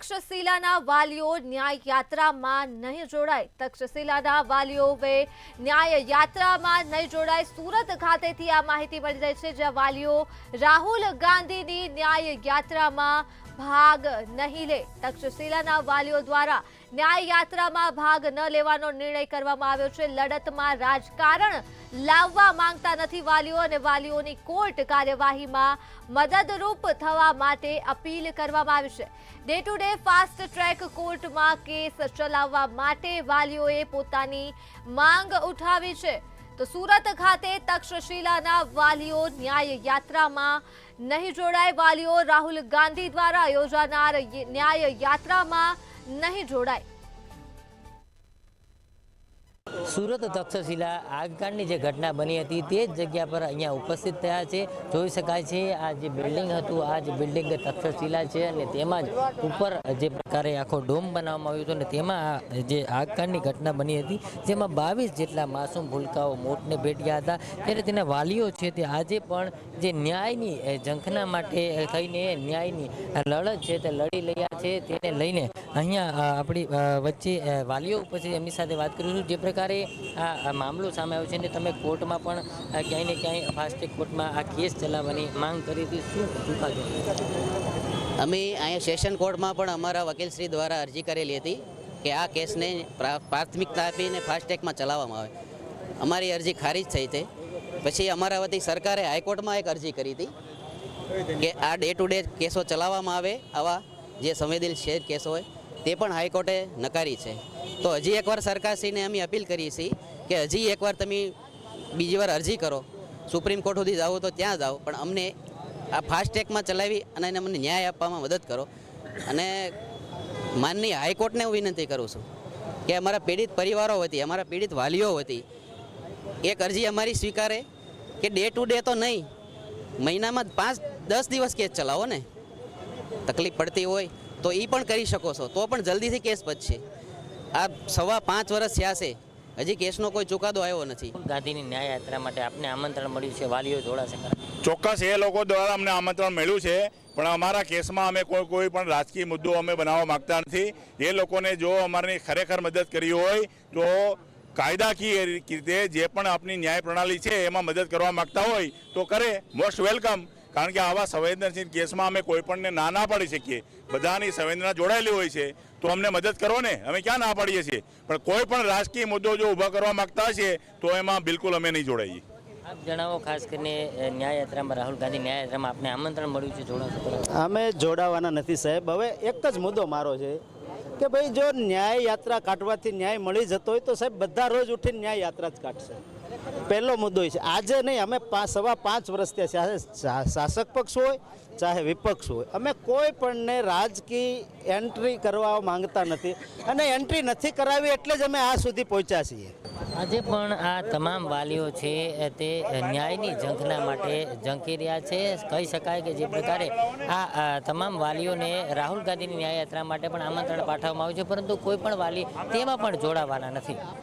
તક્ષશિલાના વાલીઓ ન્યાય યાત્રામાં નહીં જોડાય. તક્ષશિલાના વાલીઓ હવે ન્યાય યાત્રામાં નહીં જોડાય. સુરત ખાતેથી આ માહિતી મળી રહી છે, જ્યાં વાલીઓ રાહુલ ગાંધીની ન્યાય યાત્રામાં ભાગ નહીં લે. તક્ષશિલાના વાલીઓ દ્વારા ન્યાય યાત્રામાં ભાગ ન લેવાનો નિર્ણય કરવામાં આવ્યો છે. લડતમાં રાજકારણ લાવવા માંગતા નથી વાલીઓ, અને વાલીઓની કોર્ટ કાર્યવાહીમાં મદદરૂપ થવા માટે અપીલ કરવામાં આવી છે. Day to day fast track કોર્ટમાં કેસ ચલાવવા માટે વાલીઓએ પોતાની માંગ ઉઠાવી છે. તો સુરત ખાતે તક્ષશિલાના વાલીઓ ન્યાય યાત્રામાં નહીં જોડાય. વાલીઓ રાહુલ ગાંધી દ્વારા યોજાનાર ન્યાય યાત્રામાં નહીં જોડાય. સુરત તક્ષશિલા આગકાંડની જે ઘટના બની હતી તે જ જગ્યા પર અહીંયા ઉપસ્થિત થયા છે. જોઈ શકાય છે આ જે બિલ્ડિંગ હતું, આ જે બિલ્ડિંગ તક્ષશિલા છે, અને તેમાં જ ઉપર જે પ્રકારે આખો ડોમ બનાવવામાં આવ્યો હતો, અને તેમાં જે આગકાંડની ઘટના બની હતી જેમાં 22 જેટલા માસૂમ ભૂલકાઓ મોતને ભેટ્યા હતા. ત્યારે તેના વાલીઓ છે તે આજે પણ જે ન્યાયની ઝંખના માટે થઈને ન્યાયની લડત છે તે લડી રહ્યા છે. તેને લઈને અહીંયા આપણી વચ્ચે વાલીઓ ઉપસ્થિત, એમની સાથે વાત કરીશું. જે પ્રકારે આ મામલો સામે આવ્યો છે, અને તમે કોર્ટમાં પણ ક્યાંય ને ક્યાંય ફાસ્ટ ટ્રેક કોર્ટમાં આ કેસ ચલાવવાની માંગ કરી હતી, શું ચૂકાદો? અમે અહીંયા સેશન કોર્ટમાં પણ અમારા વકીલશ્રી દ્વારા અરજી કરેલી હતી કે આ કેસને પ્રાથમિકતા આપીને ફાસ્ટ ટ્રેકમાં ચલાવવામાં આવે. અમારી અરજી ખારીજ થઈ છે. પછી અમારા વતી સરકારે હાઈકોર્ટમાં એક અરજી કરી હતી કે આ ડે ટુ ડે કેસો ચલાવવામાં આવે, આવા જે સંવેદનશીલ કેસો હોય તે પણ હાઈકોર્ટે નકારી છે. તો હજી એકવાર સરકારશ્રીને અમે અપીલ કરીએ છીએ કે હજી એકવાર તમે બીજી વાર અરજી કરો, સુપ્રીમ કોર્ટ સુધી જાઓ તો ત્યાં જાઓ, પણ અમને આ ફાસ્ટ ટ્રેકમાં ચલાવી અને અમને ન્યાય આપવામાં મદદ કરો. અને માનનીય હાઈકોર્ટને હું વિનંતી કરું છું કે અમારા પીડિત પરિવારો વતી, અમારા પીડિત વાલીઓ વતી એક અરજી અમારી સ્વીકારે કે ડે ટુ ડે તો નહીં, મહિનામાં 5-10 દિવસ કેસ ચલાવો ને. તકલીફ પડતી હોય તો એ પણ કરી શકો છો, તો પણ જલ્દીથી કેસ પતશે. આ 5.25 વર્ષ થયા છે, હજી કેસનો કોઈ ચુકાદો આવ્યો નથી. ગાંધીની ન્યાય યાત્રા માટે આપને આમંત્રણ મળ્યું છે, વાલીઓ જોડાશે? ચોક્કસ એ લોકો દ્વારા અમને આમંત્રણ મળ્યું છે, પણ અમારા કેસમાં અમે કોઈ પણ રાજકીય મુદ્દો અમે બનાવવા માંગતા નથી. એ લોકોને જો અમારી ખરેખર મદદ કરી હોય તો કાયદાકીય રીતે જે પણ આપણી ન્યાય પ્રણાલી છે એમાં મદદ કરવા માંગતા હોય તો કરે, મોસ્ટ વેલકમ. કારણ કે આવા સંવેદનશીલ કેસમાં અમે કોઈ પણને ના પાડી શકીએ. બધાની સંવેદના જોડાયેલી હોય છે તો અમને મદદ કરો ને, અમે ક્યાં ના પાડીએ છીએ. પણ કોઈ પણ રાજકીય મુદ્દો જો ઊભા કરવા માંગતા હશે તો એમાં બિલકુલ અમે નહીં જોડાઈએ. આપ જણાવો, ખાસ કરીને ન્યાય યાત્રામાં, રાહુલ ગાંધી ન્યાય યાત્રામાં આપને આમંત્રણ મળ્યું છે, જોડાશો? અમે જોડાવાના નથી સાહેબ. હવે એક જ મુદ્દો મારો છે કે ભાઈ જો ન્યાય યાત્રા કાઢવાથી ન્યાય મળી જતો હોય તો સાહેબ બધા રોજ ઉઠીને ન્યાય યાત્રા જ કાઢશે. પહેલો મુદ્દો છે. આજે નહીં, અમે 5.25 વર્ષ ત્યાં શાસક પક્ષ હોય ચાહે વિપક્ષ હોય, અમે કોઈ પણને રાજકીય એન્ટ્રી કરવા માંગતા નથી, અને એન્ટ્રી નથી કરાવી એટલે જ અમે આ સુધી પહોંચ્યા છીએ. આજે પણ આ તમામ વાલીઓ છે તે ન્યાયની ઝંખના માટે ઝંકી રહ્યા છે. કહી શકાય કે જે પ્રકારે આ તમામ વાલીઓને રાહુલ ગાંધીની ન્યાય યાત્રા માટે પણ આમંત્રણ પાઠવવામાં આવ્યું છે, પરંતુ કોઈ પણ વાલી તેમાં પણ જોડાવાના નથી.